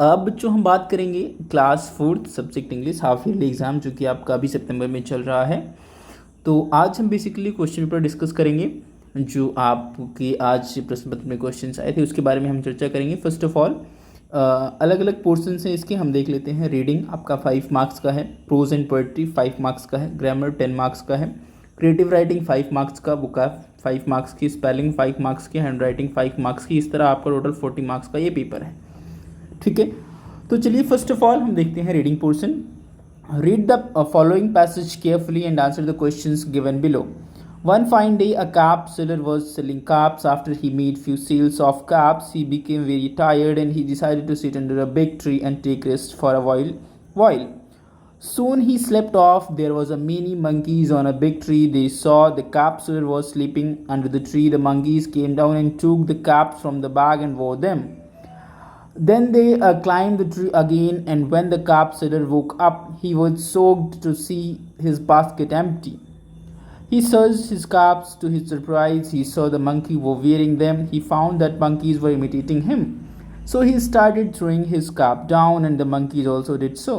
अब बच्चों हम बात करेंगे class fourth subject English half yearly exam जो कि आपका अभी सितंबर में चल रहा है। तो आज हम बेसिकली क्वेश्चन पेपर डिस्कस करेंगे जो आपके आज प्रश्न पत्र में क्वेश्चंस आए थे उसके बारे में हम चर्चा करेंगे। फर्स्ट ऑफ ऑल अलग अलग पोर्शन हैं इसके, हम देख लेते हैं। रीडिंग आपका 5 मार्क्स का है, प्रोज एंड पोएट्री 5 मार्क्स का है, ग्रामर 10 मार्क्स का है, क्रिएटिव राइटिंग 5 मार्क्स का, बुका 5 मार्क्स की, स्पेलिंग 5 मार्क्स की, हैंड राइटिंग 5 मार्क्स की। इस तरह आपका टोटल 40 मार्क्स का ये पेपर है, ठीक है। तो चलिए फर्स्ट ऑफ ऑल हम देखते हैं reading portion. Read the following passage carefully and answer the questions given below. One fine day, a cap seller was selling caps. After he made few sales of caps, he became very tired and he decided to sit under a big tree and take rest for a while. Soon he slept off. There was a many monkeys on a big tree. They saw the cap seller was sleeping under the tree. The monkeys came down and took the caps from the bag and wore them. Then they climbed the tree again, and when the cap seller woke up, he was shocked to see his basket empty. He searched his caps. To his surprise, he saw the monkey were wearing them. He found that monkeys were imitating him. So he started throwing his cap down, and the monkeys also did so.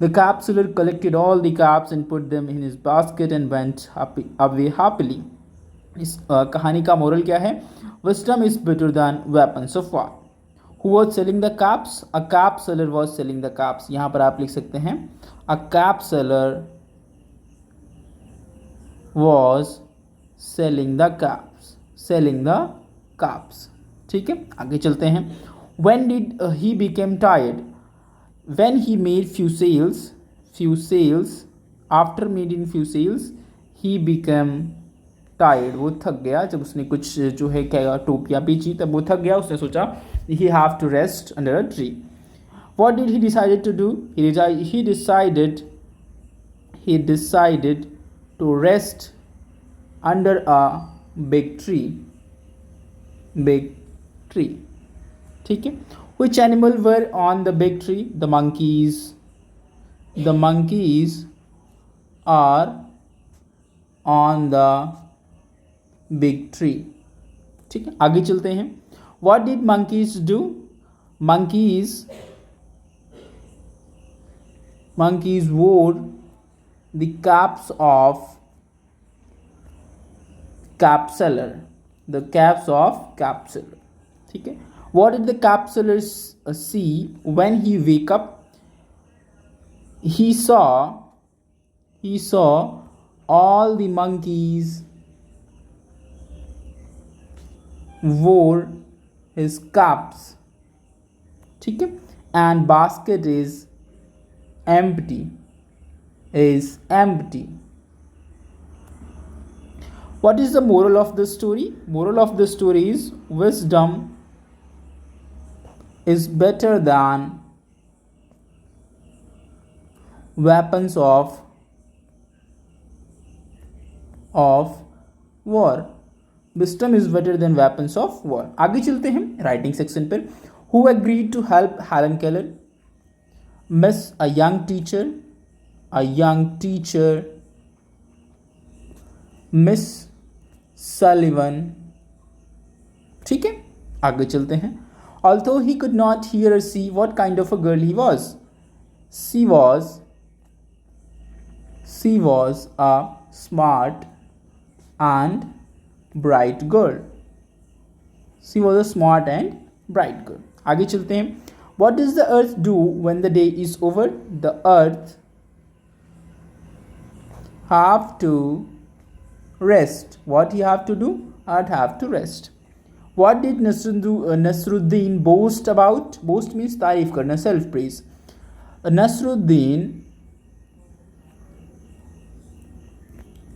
The cap seller collected all the caps and put them in his basket and went away happily. इस कहानी का moral क्या है? Wisdom is better than weapons of war. Who was selling the caps? A cap seller was selling the caps. यहाँ पर आप लिख सकते हैं a cap seller was selling the caps. Selling the caps. ठीक है, आगे चलते हैं. When did he became tired? When he made few sales. After making few sales, he became tired, वो थक गया। जब उसने कुछ जो है क्या टोपियाँ बेची तब वो थक गया। उसने सोचा he have to rest under a tree. What did he decided to do? He decided to rest under a big tree. Big tree. ठीक है. Which animal were on the big tree? The monkeys. The monkeys are on the big tree. ठीक है, आगे चलते हैं. What did monkeys do? Monkeys wore the caps of cap seller. The caps of cap seller. ठीक है. What did the cap seller see when he wake up? He saw all the monkeys wore his caps. ठीक है, and basket is empty. What is the moral of the story? Moral of the story is wisdom is better than weapons of war. Wisdom is better than weapons of war. आगे चलते हैं writing section पर. Who agreed to help Helen Keller? Miss a young teacher. Miss Sullivan. ठीक है, आगे चलते हैं. Although he could not hear or see what kind of a girl he was. She was a smart and bright girl. She was a smart and bright girl. आगे चलते हैं. What does the earth do when the day is over? The earth have to rest. What he have to do? Earth have to rest. What did Nasruddin boast about? Boast means तारीफ करना, self praise. Nasruddin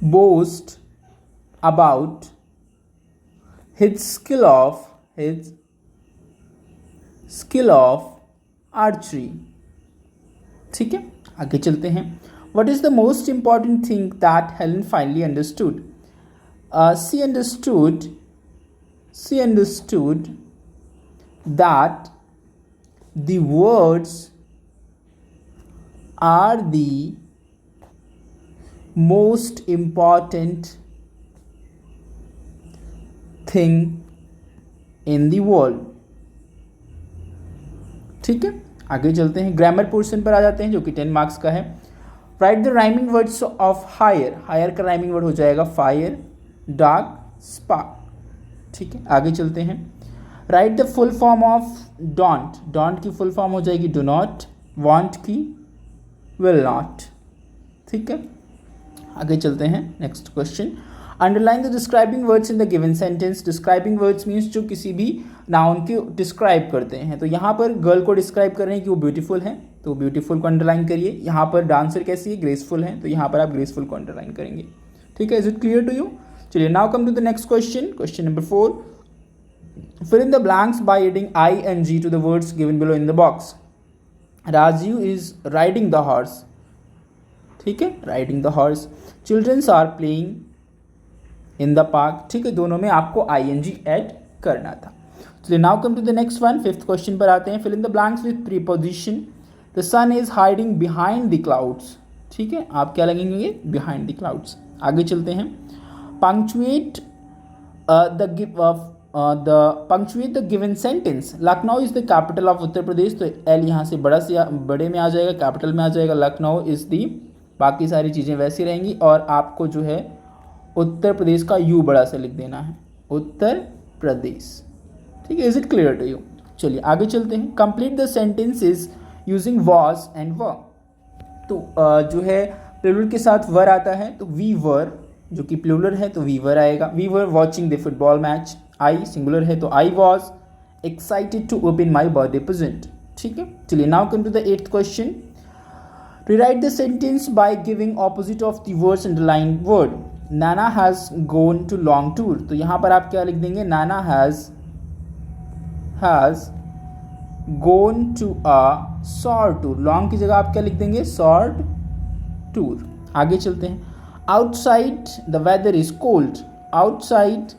boast about his skill of archery. ठीक है, आगे चलते हैं. What is the most important thing that Helen finally understood? She understood that the words are the most important thing in the world. ठीक है, आगे चलते हैं, ग्रामर पोर्शन पर आ जाते हैं जो कि 10 मार्क्स का है। Write the rhyming words of higher, higher का राइमिंग वर्ड हो जाएगा फायर, डार्क, स्पार्क। ठीक है, आगे चलते हैं, right the full form of don't, don't की फुल फॉर्म हो जाएगी डू नॉट, वांट की विल नॉट। ठीक है, आगे चलते हैं, next question, underline the describing words in the given sentence. Describing words means जो किसी भी नाउन को डिस्क्राइब करते हैं, तो यहाँ पर गर्ल को डिस्क्राइब कर रहे हैं कि वो ब्यूटीफुल है, तो ब्यूटीफुल को अंडरलाइन करिए। यहाँ पर डांसर कैसी है, ग्रेसफुल है, तो यहाँ पर आप ग्रेसफुल को अंडरलाइन करेंगे। ठीक है, is it clear to you? चलिए, now come to the next question, question number 4, fill in the blanks by adding ing to the words given below in the box. Raju is riding the horse. ठीक है, riding the horse. Children are playing in the park. ठीक है, दोनों में आपको ing add करना था। चलिए, now come to the next one, 5th question पर आते हैं, fill in the blanks with preposition. The sun is hiding behind the clouds. ठीक है, आप क्या लगेंगे, behind the clouds। आगे चलते हैं, punctuate punctuate the given sentence. Lucknow is the capital of Uttar Pradesh, तो एल यहाँ से बड़े में आ जाएगा, कैपिटल में आ जाएगा, लखनऊ इज दी, बाकी सारी चीज़ें वैसी रहेंगी, और आपको जो है उत्तर प्रदेश का यू बड़ा सा लिख देना है, उत्तर प्रदेश। ठीक है, is it clear to you? चलिए, आगे चलते हैं, complete the sentences using was and were. तो जो है प्लूरल के साथ वर आता है, तो वी वर, जो कि प्लूरल है तो वी वर आएगा। We were watching the football match, I singular है तो I was excited to open my birthday present. ठीक है, चलिए, now come to the 8th question, rewrite the sentence by giving opposite of the words underlined word. Nana has gone to long tour. तो यहाँ पर आप क्या लिख देंगे, Nana has gone to a short tour. Long की जगह आप क्या लिख देंगे, short tour। आगे चलते हैं, outside the weather is cold. Outside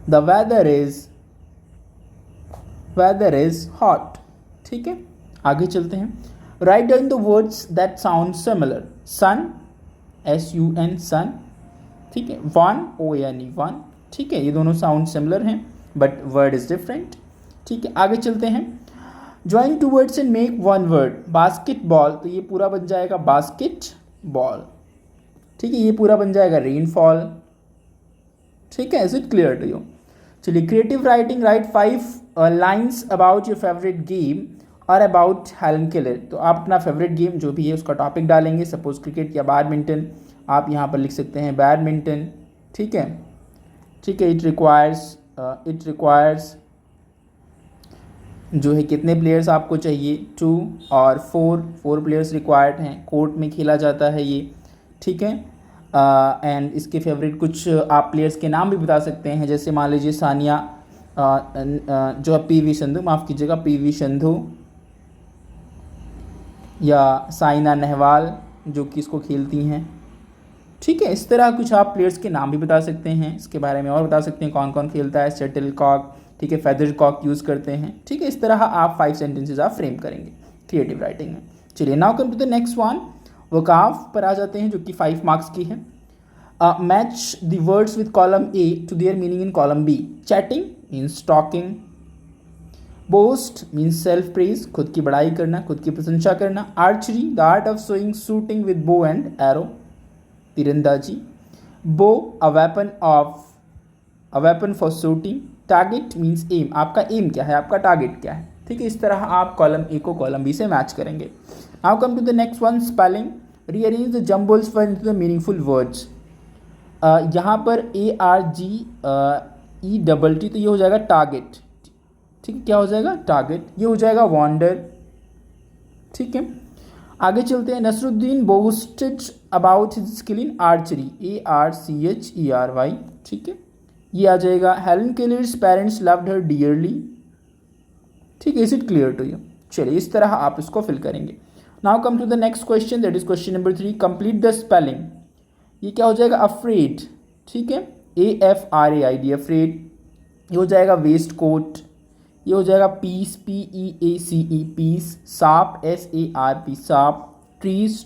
the weather is hot। ठीक है, आगे चलते हैं, write down the words that sound similar. sun, sun, sun। ठीक है, one, one, one। ठीक है, ये दोनों साउंड सिमिलर हैं बट वर्ड इज डिफरेंट। ठीक है, आगे चलते हैं, join two words and make one word. Basketball, तो ये पूरा बन जाएगा बास्केट बॉल। ठीक है, ये पूरा बन जाएगा रेनफॉल। ठीक है, is it clear to you? चलिए, creative writing, write 5 lines about your favourite game और अबाउट हेलन केलर। तो आप अपना फेवरेट गेम जो भी है उसका टॉपिक डालेंगे, सपोज क्रिकेट या बैडमिंटन, आप यहाँ पर लिख सकते हैं बैडमिंटन। ठीक है, ठीक है, इट रिक्वायर्स जो है कितने प्लेयर्स आपको चाहिए, 2 और 4 प्लेयर्स रिक्वायर्ड हैं, कोर्ट में खेला जाता है ये। ठीक है, एंड इसके फेवरेट कुछ आप प्लेयर्स के नाम भी बता सकते हैं, जैसे मान लीजिए सानिया जो है पीवी संधू, माफ़ कीजिएगा पीवी संधू, या साइना नेहवाल जो कि इसको खेलती हैं। ठीक है, इस तरह कुछ आप प्लेयर्स के नाम भी बता सकते हैं, इसके बारे में और बता सकते हैं कौन कौन खेलता है, शटल कॉक, ठीक है, फेदर कॉक यूज़ करते हैं। ठीक है, इस तरह आप 5 सेंटेंसेस आप फ्रेम करेंगे क्रिएटिव राइटिंग में। चलिए, now come to the next one, वकाफ पर आ जाते हैं जो कि 5 मार्क्स की है। Match the words with column A to their meaning in column B. Chatting means talking, boast means self praise, खुद की बड़ाई करना, खुद की प्रशंसा करना। Archery the art of shooting with bow and arrow, तीरंदाजी। Bow a weapon for shooting. Target means aim, आपका एम क्या है, आपका टारगेट क्या है। ठीक है, इस तरह आप कॉलम ए को कॉलम बी से मैच करेंगे। Now come to the next one, spelling, rearrange the jumbles for into the meaningful words. यहाँ पर ARGET, तो ये हो जाएगा टारगेट। ठीक है, क्या हो जाएगा, टारगेट। ये हो जाएगा वॉन्डर। ठीक है, आगे चलते हैं, Nasruddin boasted about his skill in archery, ARCHERY। ठीक है, ये आ जाएगा Helen Keller's parents loved her dearly. ठीक है, is it clear to you? चलिए, इस तरह आप इसको फिल करेंगे। Now come to the next question, that is question number 3, complete the spelling. ये क्या हो जाएगा, अफ्रेड। ठीक है, AFRAID, अफ्रेड। ये हो जाएगा वेस्ट कोट। ये हो जाएगा पीस, PEACE, पीस। साप, SARP, साप। ट्रीज,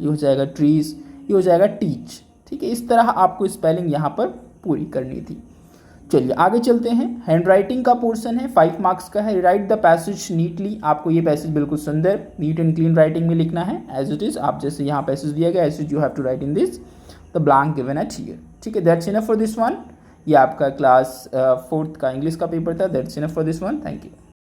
ये हो जाएगा ट्रीज। ये हो जाएगा टीच। ठीक है, इस तरह आपको स्पेलिंग यहाँ पर पूरी करनी थी। चलिए आगे चलते हैं। हैंड राइटिंग का पोर्शन है, 5 मार्क्स का है। राइट द पैसेज नीटली, आपको ये पैसेज बिल्कुल सुंदर नीट एंड क्लीन राइटिंग में लिखना है एज इट इज़। आप जैसे यहाँ पैसेज दिया गया as it you have to write in this the blank given at here. ठीक है, that's enough for this one. ये आपका क्लास 4th का इंग्लिश का पेपर था। That's enough for this one. Thank you.